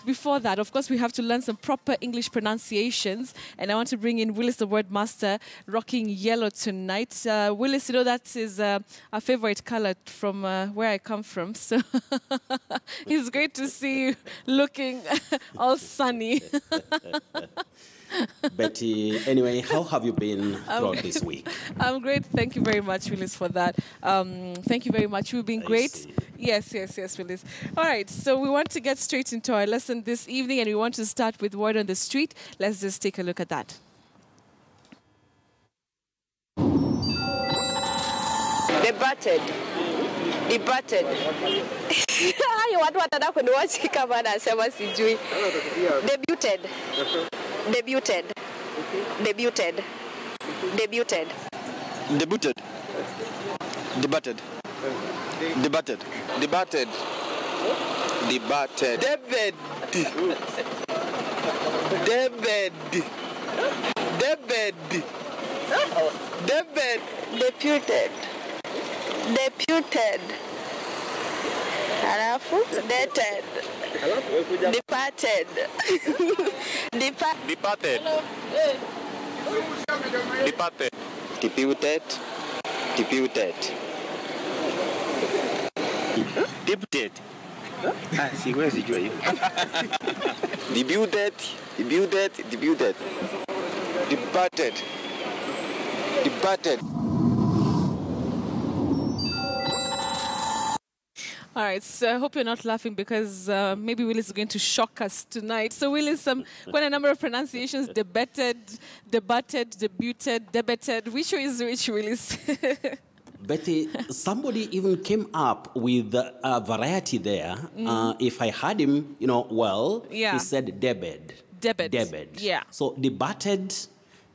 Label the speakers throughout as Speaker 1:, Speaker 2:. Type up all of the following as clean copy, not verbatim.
Speaker 1: before that, of course, we have to learn some proper English pronunciations. And I want to bring in Willis, the word master, rocking yellow tonight. Willis, you know, that is a favorite color from where I come from. So it's great to see you looking all sunny.
Speaker 2: Betty, anyway, how have you been throughout this week?
Speaker 1: I'm great. Thank you very much, Willis, for that. Thank you very much. You've been great. Yes, Willis. All right, so we want to get straight into our lesson this evening, and we want to start with word on the street. Let's just take a look at that.
Speaker 3: Debated. Hayo watu wataka kuniwachi kama anasema sijui. Debuted. Debated. Debated. David. Deputed. Halafu dated. Departed.
Speaker 4: Departed. Deputed. Siwezi jua hiyo. Debuted. Departed.
Speaker 1: All right, so I hope you're not laughing because maybe Willis is going to shock us tonight. So Willis, quite a number of pronunciations: debated, debuted, debated. Which is which, Willis?
Speaker 2: Betty, somebody even came up with a variety there. If I heard him, well, he said debed.
Speaker 1: Yeah.
Speaker 2: So debated,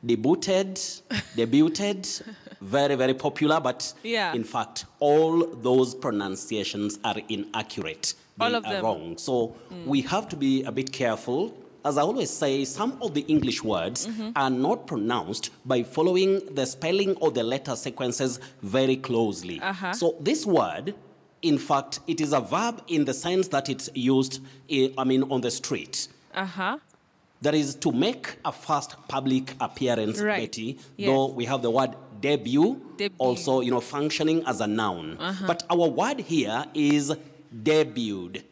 Speaker 2: debuted, debuted, very, very popular, but in fact, all those pronunciations are inaccurate.
Speaker 1: All of
Speaker 2: them
Speaker 1: them.
Speaker 2: Wrong. So we have to be a bit careful. As I always say, some of the English words are not pronounced by following the spelling or the letter sequences very closely. So this word, in fact, it is a verb in the sense that it's used, on the street. That is to make a first public appearance, Betty, though we have the word debut. Also, functioning as a noun. But our word here is debuted,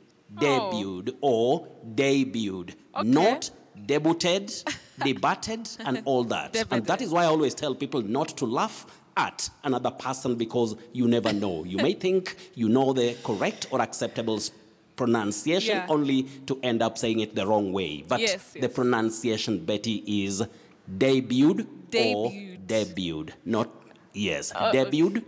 Speaker 2: or debuted, not debuted, debated, and all that. And that is why I always tell people not to laugh at another person because you never know. You may think you know the correct or acceptable pronunciation only to end up saying it the wrong way. But the pronunciation, Betty, is debuted or debuted, not debuted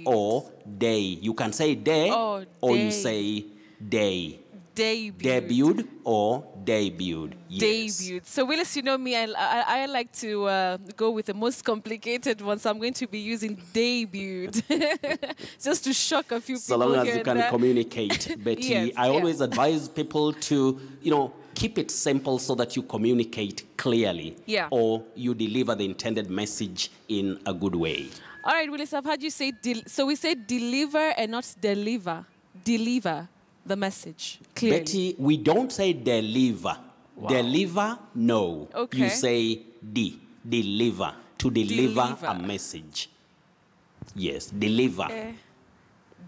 Speaker 2: or day. You can say day or you say day. Debuted or debuted. Yes.
Speaker 1: Debuted. So Willis, you know me, I like to go with the most complicated one, so I'm going to be using debuted just to shock a few people.
Speaker 2: So long as you can communicate, Betty. I always advise people to, keep it simple so that you communicate clearly or you deliver the intended message in a good way.
Speaker 1: All right, Willis, I've heard you say, so we say deliver and not deliver. Deliver the message clearly.
Speaker 2: Betty, we don't say deliver. Wow. Deliver, no.
Speaker 1: Okay.
Speaker 2: You say deliver, to deliver a message. Yes, deliver.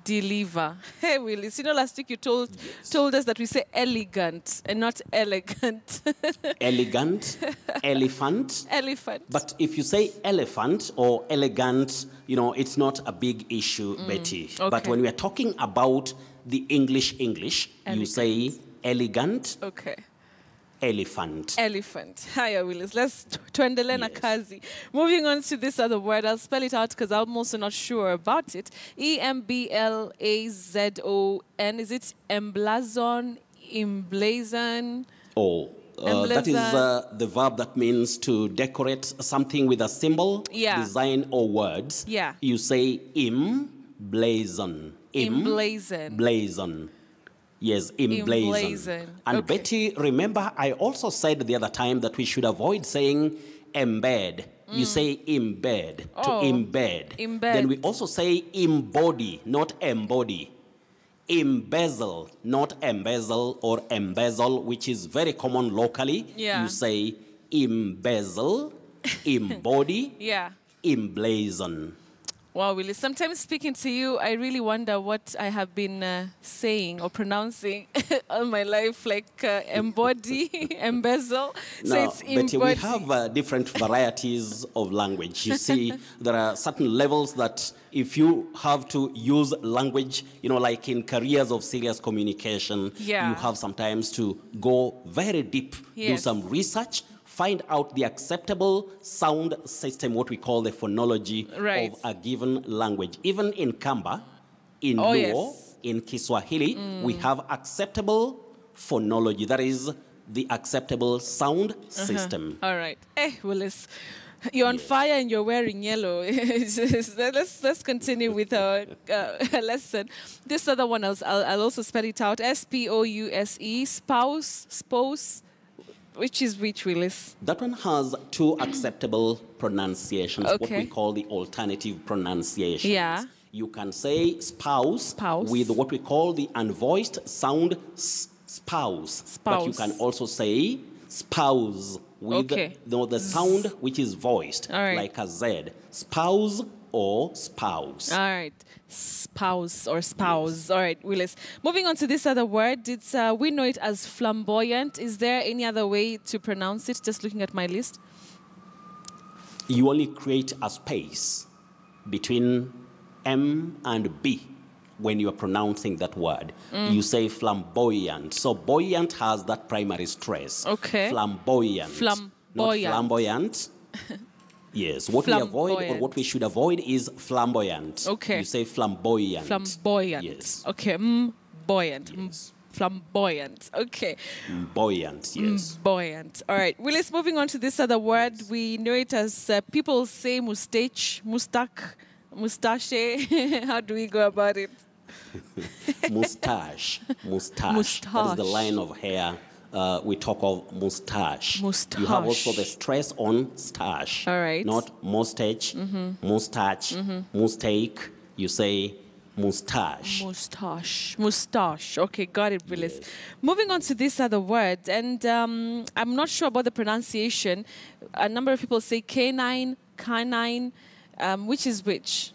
Speaker 1: Deliver. Hey, Willis, last week you told us that we say elegant and not elegant.
Speaker 2: Elegant, elephant.
Speaker 1: Elephant.
Speaker 2: But if you say elephant or elegant, it's not a big issue, Betty.
Speaker 1: Okay.
Speaker 2: But when we are talking about the English, you say elegant.
Speaker 1: Okay.
Speaker 2: Elephant.
Speaker 1: Hiya, Willis. Let's tuendelee na kazi. Moving on to this other word. I'll spell it out because I'm also not sure about it. Emblazon. Is it Emblazon? Emblazon?
Speaker 2: That is the verb that means to decorate something with a symbol, design, or words.
Speaker 1: Yeah.
Speaker 2: You say emblazon. Emblazon. Yes, emblazon. And Betty, remember, I also said the other time that we should avoid saying embed. You say embed, to embed. Then we also say embody, not embody. Embezzle, not embezzle or embezzle, which is very common locally.
Speaker 1: Yeah.
Speaker 2: You say embezzle, embody,
Speaker 1: Yeah.
Speaker 2: emblazon.
Speaker 1: Wow, Willie. Sometimes speaking to you, I really wonder what I have been saying or pronouncing all my life, like embody, embezzle. So
Speaker 2: Now,
Speaker 1: it's
Speaker 2: Betty, we
Speaker 1: embody.
Speaker 2: have different varieties of language. You see, there are certain levels that if you have to use language, you know, like in careers of serious communication,
Speaker 1: Yeah.
Speaker 2: you have sometimes to go very deep, do
Speaker 1: Yes.
Speaker 2: some research, find out the acceptable sound system, what we call the phonology
Speaker 1: Right.
Speaker 2: of a given language. Even in Kamba, in
Speaker 1: Oh,
Speaker 2: Luo,
Speaker 1: yes.
Speaker 2: in Kiswahili, we have acceptable phonology. That is the acceptable sound system.
Speaker 1: All right. Willis, you're on fire and you're wearing yellow. let's continue with our lesson. This other one, I'll also spell it out. SPOUSE, spouse. Which is which, Willis?
Speaker 2: That one has two acceptable pronunciations, what
Speaker 1: Okay.
Speaker 2: we call the alternative pronunciations.
Speaker 1: Yeah.
Speaker 2: You can say spouse,
Speaker 1: Spouse.
Speaker 2: with what we call the unvoiced sound spouse. But you
Speaker 1: Spouse.
Speaker 2: can also say spouse with
Speaker 1: Okay.
Speaker 2: the sound which is voiced,
Speaker 1: All right.
Speaker 2: like a Z. Spouse or spouse.
Speaker 1: All right. Spouse or spouse. All right, Willis. Moving on to this other word, it's we know it as flamboyant. Is there any other way to pronounce it? Just looking at my list.
Speaker 2: You only create a space between M and B when you are pronouncing that word. You say flamboyant. So buoyant has that primary stress.
Speaker 1: Okay.
Speaker 2: Flamboyant.
Speaker 1: Flamboyant.
Speaker 2: Not flamboyant. Yes. What we avoid or
Speaker 1: Flamboyant.
Speaker 2: what we should avoid is flamboyant.
Speaker 1: Okay.
Speaker 2: You say flamboyant.
Speaker 1: Flamboyant.
Speaker 2: Yes.
Speaker 1: Okay. Buoyant.
Speaker 2: Yes.
Speaker 1: Flamboyant. Okay.
Speaker 2: Buoyant, yes.
Speaker 1: Buoyant. All right. Willis, moving on to this other word. We know it as people say mustache, mustache. How do we go about it?
Speaker 2: Mustache. Mustache.
Speaker 1: Mustache.
Speaker 2: That is the line of hair. We talk of mustache.
Speaker 1: Mustache.
Speaker 2: You have also the stress on stash.
Speaker 1: All right.
Speaker 2: Not mustache, mustache, mustake. You say mustache.
Speaker 1: Mustache. Okay, got it, Willis.
Speaker 2: Yes.
Speaker 1: Moving on to this other word, and I'm not sure about the pronunciation. A number of people say canine, which is which?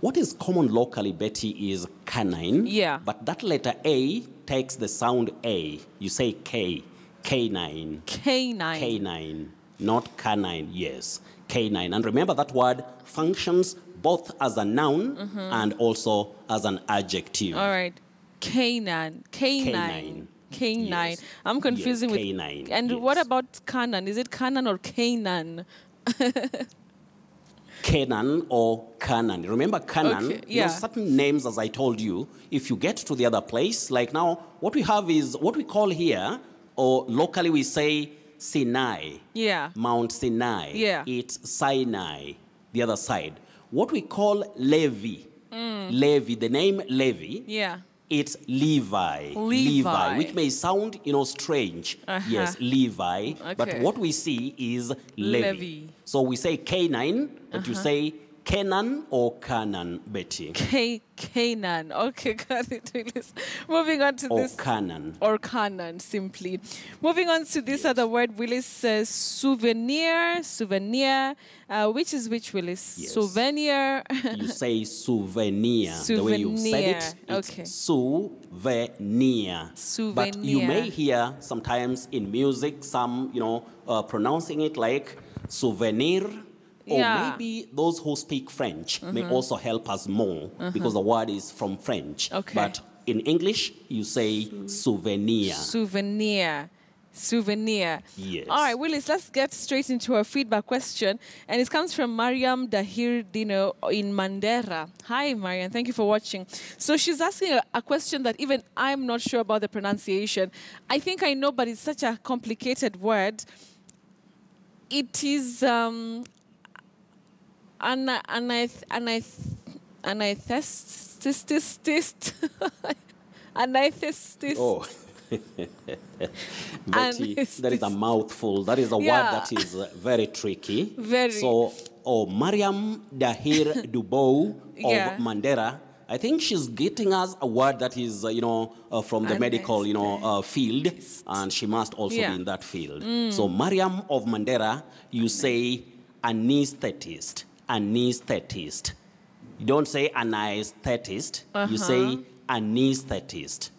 Speaker 2: What is common locally, Betty, is canine.
Speaker 1: Yeah.
Speaker 2: But that letter A takes the sound A. You say K. Canine.
Speaker 1: Canine.
Speaker 2: Canine. Not canine, yes. Canine. And remember that word functions both as a noun and also as an adjective.
Speaker 1: All right. Canine.
Speaker 2: Canine. Yes.
Speaker 1: I'm confusing
Speaker 2: Yes,
Speaker 1: with
Speaker 2: canine,
Speaker 1: And
Speaker 2: yes.
Speaker 1: what about Canaan? Is it Canaan or Canaan?
Speaker 2: Canaan or Canaan. Remember Canaan?
Speaker 1: Okay,
Speaker 2: You know,
Speaker 1: yeah.
Speaker 2: certain names, as I told you, if you get to the other place, like now, what we have is what we call here, or locally we say Sinai.
Speaker 1: Yeah.
Speaker 2: Mount Sinai.
Speaker 1: Yeah.
Speaker 2: It's Sinai, the other side. What we call Levi. Levi, the name Levi.
Speaker 1: Yeah.
Speaker 2: It's Levi.
Speaker 1: Levi.
Speaker 2: Which may sound, strange. Yes, Levi. But
Speaker 1: Okay.
Speaker 2: what we see is Levi.
Speaker 1: Levi.
Speaker 2: So we say Canine, but you say Canaan or Canaan, Betty.
Speaker 1: Canaan. Okay, got it. Willis. Moving on to
Speaker 2: Or
Speaker 1: this.
Speaker 2: Canaan.
Speaker 1: Or Canaan, simply. Moving on to this other word, Willis, souvenir. Which is which, Willis?
Speaker 2: Yes.
Speaker 1: Souvenir.
Speaker 2: You say souvenir. The way you said it,
Speaker 1: Souvenir.
Speaker 2: it's
Speaker 1: Okay.
Speaker 2: souvenir. But you
Speaker 1: Souvenir.
Speaker 2: may hear sometimes in music some, pronouncing it like souvenir. Or
Speaker 1: Yeah.
Speaker 2: maybe those who speak French may also help us more because the word is from French.
Speaker 1: Okay.
Speaker 2: But in English, you say souvenir.
Speaker 1: Souvenir.
Speaker 2: Yes.
Speaker 1: All right, Willis, let's get straight into our feedback question. And it comes from Mariam Dahir Dino in Mandera. Hi, Mariam. Thank you for watching. So she's asking a question that even I'm not sure about the pronunciation. I think I know, but it's such a complicated word. It is anesthetist.
Speaker 2: Oh. Betty, that is a mouthful. That is a
Speaker 1: Yeah.
Speaker 2: word that is very tricky.
Speaker 1: Very.
Speaker 2: So, Mariam Dahir Dubow of
Speaker 1: Yeah.
Speaker 2: Mandera, I think she's getting us a word that is, from the medical, field, and she must also be in that field. So, Mariam of Mandera, you say anesthetist, anesthetist. You don't say anesthetist, you say anesthetist.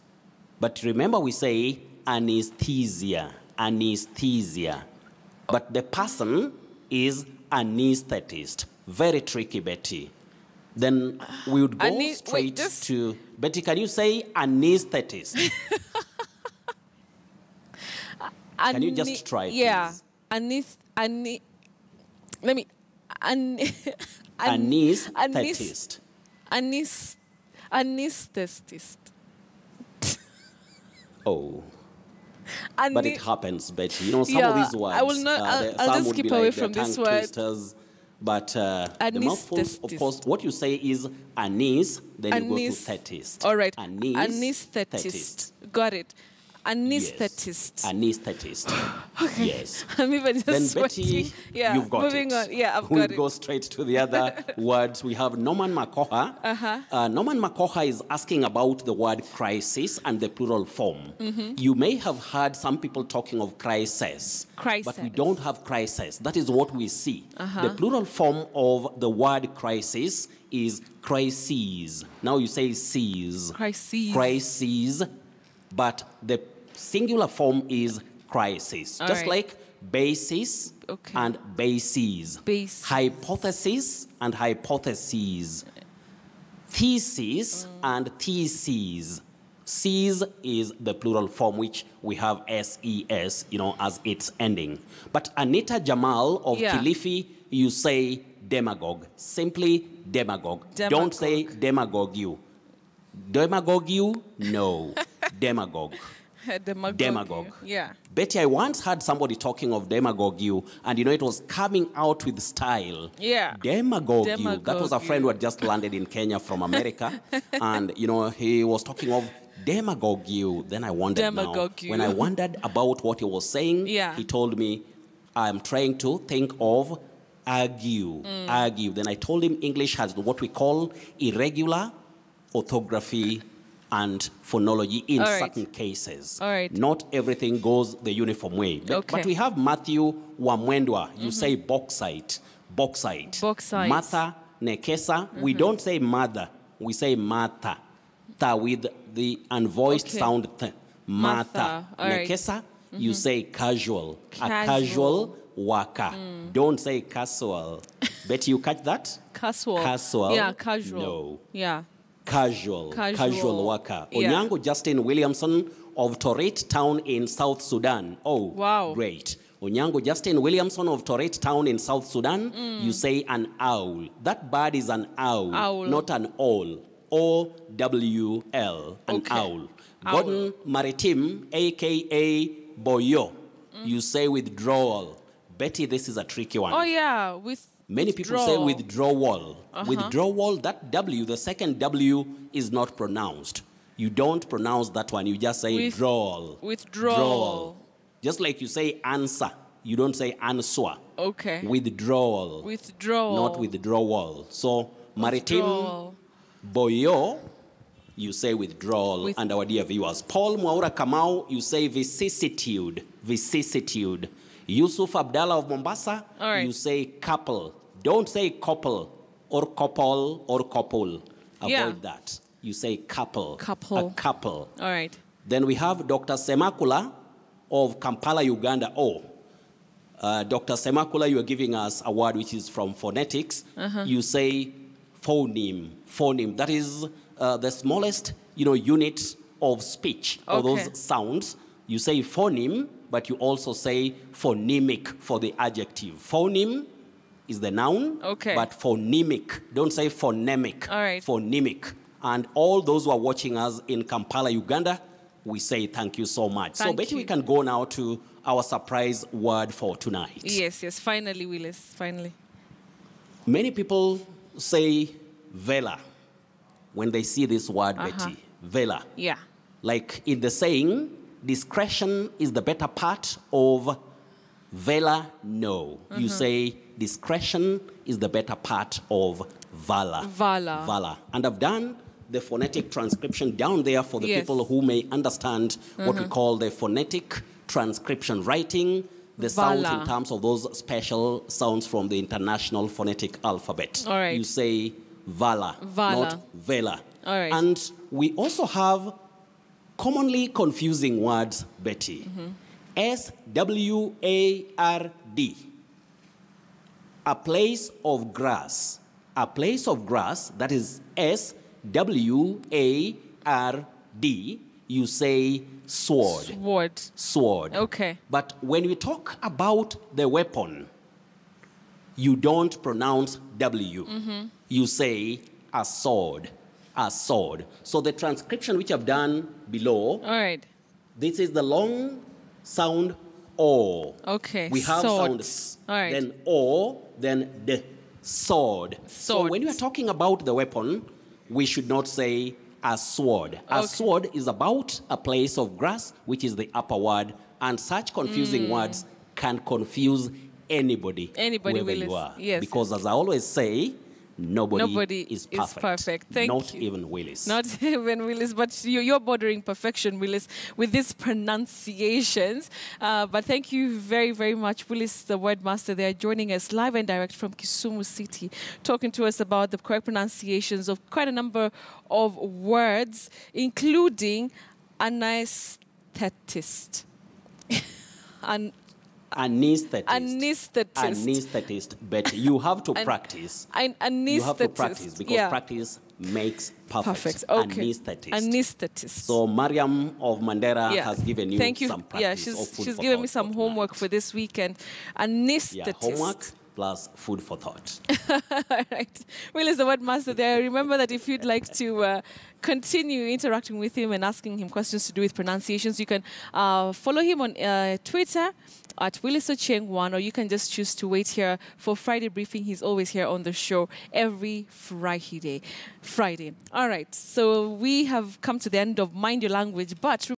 Speaker 2: But remember, we say anesthesia, anesthesia. But the person is anesthetist. Very tricky, Betty. Then we would go straight to... Betty, can you say anesthetist? Can you just try,
Speaker 1: yeah.
Speaker 2: please?
Speaker 1: Let me...
Speaker 2: Anesthetist.
Speaker 1: Anesthetist.
Speaker 2: Oh. But it happens, Betty. Some of these words...
Speaker 1: I will not... I'll just keep away from this word.
Speaker 2: Twisters, but the mouthfuls, of course, what you say is anes, then you go to thetist.
Speaker 1: All right.
Speaker 2: Anesthetist.
Speaker 1: Got it. Anesthetist.
Speaker 2: Yes. Anesthetist. Okay. Yes.
Speaker 1: I'm even just
Speaker 2: then
Speaker 1: sweating.
Speaker 2: Betty, you've got
Speaker 1: moving
Speaker 2: it.
Speaker 1: On. Yeah, I've
Speaker 2: we'll
Speaker 1: got it.
Speaker 2: Go straight to the other words. We have Norman Makoha. Norman Makoha is asking about the word crisis and the plural form. You may have heard some people talking of crisis. But we don't have crisis. That is what we see. The plural form of the word crisis is crises. Now you say seas.
Speaker 1: Crises.
Speaker 2: Crises. But the singular form is crisis. Just like basis and bases. Hypothesis and hypotheses. Thesis and theses. Seas is the plural form, which we have SES, as its ending. But Anita Jamal of Kilifi, you say demagogue. Simply demagogue. Don't say demagogue you. Demagogue you? No. Demagogue. Demagogue.
Speaker 1: Yeah.
Speaker 2: Betty, I once heard somebody talking of demagogue you, and it was coming out with style.
Speaker 1: Yeah.
Speaker 2: Demagogue you. That was a friend who had just landed in Kenya from America, and he was talking of demagogue you. Then I wondered when I wondered about what he was saying, he told me, I'm trying to think of argue. Argue. Then I told him English has what we call irregular orthography and phonology in certain cases. Not everything goes the uniform way. But we have Matthew Wamwendwa. You say bauxite. Bauxite. Martha Nekesa. We don't say mother. We say Martha. Ta with the unvoiced sound. Martha. Nekesa. You say casual. A casual worker. Don't say casual. Bet you catch that?
Speaker 1: Casual.
Speaker 2: Casual.
Speaker 1: Yeah, casual.
Speaker 2: No.
Speaker 1: Yeah.
Speaker 2: Casual worker. Onyango Justin Williamson of Torit Town in South Sudan. Oh, wow. Great. Onyango Justin Williamson of Torit Town in South Sudan, you say an owl. That bird is an owl. Not an owl. O-W-L, an owl. Gordon Maritim, a.k.a. Boyo, you say withdrawal. Betty, this is a tricky one.
Speaker 1: Oh, yeah,
Speaker 2: Many people say withdrawal. Withdrawal, that W, the second W is not pronounced. You don't pronounce that one. You just say withdrawal.
Speaker 1: Withdrawal.
Speaker 2: Just like you say answer. You don't say answer.
Speaker 1: Okay.
Speaker 2: Withdrawal.
Speaker 1: Withdrawal.
Speaker 2: Not withdrawal. So, Maritim Boyo, you say withdrawal. And our dear viewers. Paul Mwaura Kamau, you say vicissitude. Vicissitude. Yusuf Abdallah of Mombasa, you say couple. Don't say couple or couple or couple. Avoid that. You say couple.
Speaker 1: Couple.
Speaker 2: A couple.
Speaker 1: All right.
Speaker 2: Then we have Dr. Semakula of Kampala, Uganda. Dr. Semakula, you are giving us a word which is from phonetics. You say phoneme. Phoneme. That is the smallest, unit of speech, or those sounds. You say phoneme, but you also say phonemic for the adjective. Phoneme is the noun, but phonemic. Don't say phonemic.
Speaker 1: All right.
Speaker 2: Phonemic. And all those who are watching us in Kampala, Uganda, we say thank you so much. So, Betty, we can go now to our surprise word for tonight.
Speaker 1: Yes, finally, Willis, finally.
Speaker 2: Many people say vela when they see this word, Betty. Vela.
Speaker 1: Yeah.
Speaker 2: Like in the saying, discretion is the better part of valor. No. You say discretion is the better part of valor.
Speaker 1: Valor.
Speaker 2: Valor. And I've done the phonetic transcription down there for the
Speaker 1: Yes.
Speaker 2: people who may understand what we call the phonetic transcription, writing the sounds
Speaker 1: Vala.
Speaker 2: in terms of those special sounds from the international phonetic alphabet.
Speaker 1: All right.
Speaker 2: You say vala,
Speaker 1: Vala.
Speaker 2: not vela.
Speaker 1: All right.
Speaker 2: And we also have commonly confusing words, Betty. S-W-A-R-D. A place of grass. A place of grass, that is S-W-A-R-D. You say sword.
Speaker 1: Sword.
Speaker 2: Sword.
Speaker 1: Okay.
Speaker 2: But when we talk about the weapon, you don't pronounce W. You say a sword. A sword. So the transcription which I've done below,
Speaker 1: All right.
Speaker 2: this is the long sound O.
Speaker 1: Okay.
Speaker 2: We have
Speaker 1: Sword.
Speaker 2: sounds.
Speaker 1: All right.
Speaker 2: Then O, then the sword. So
Speaker 1: Sword.
Speaker 2: when we are talking about the weapon, we should not say a sword. A
Speaker 1: Okay.
Speaker 2: sword is about a place of grass, which is the upper word, and such confusing words can confuse anybody,
Speaker 1: Anybody,
Speaker 2: whoever you
Speaker 1: Willis.
Speaker 2: are.
Speaker 1: Yes.
Speaker 2: Because as I always say, nobody is perfect.
Speaker 1: Thank
Speaker 2: Not
Speaker 1: you.
Speaker 2: even Willis.
Speaker 1: Not even Willis, but you're bordering perfection, Willis, with these pronunciations. But thank you very, very much, Willis, the word master. They are joining us live and direct from Kisumu City, talking to us about the correct pronunciations of quite a number of words, including anesthetist.
Speaker 2: Anesthetist.
Speaker 1: Anesthetist.
Speaker 2: Anesthetist. But you have to practice.
Speaker 1: Anesthetist.
Speaker 2: You have to practice because
Speaker 1: Yeah.
Speaker 2: practice makes perfect.
Speaker 1: Perfect. Okay.
Speaker 2: Anesthetist.
Speaker 1: Anesthetist.
Speaker 2: So Mariam of Mandera has given you
Speaker 1: Thank you.
Speaker 2: some practice.
Speaker 1: Yeah,
Speaker 2: of food
Speaker 1: she's
Speaker 2: for
Speaker 1: given me
Speaker 2: thought
Speaker 1: some
Speaker 2: for
Speaker 1: homework
Speaker 2: tonight.
Speaker 1: for this weekend.
Speaker 2: Yeah,
Speaker 1: Anesthetist.
Speaker 2: homework plus food for thought.
Speaker 1: All right. Will is the word master there. Remember that if you'd like to continue interacting with him and asking him questions to do with pronunciations, you can follow him on Twitter at Willis Ocheng1, or you can just choose to wait here for Friday briefing. He's always here on the show every Friday. All right. So we have come to the end of Mind Your Language, but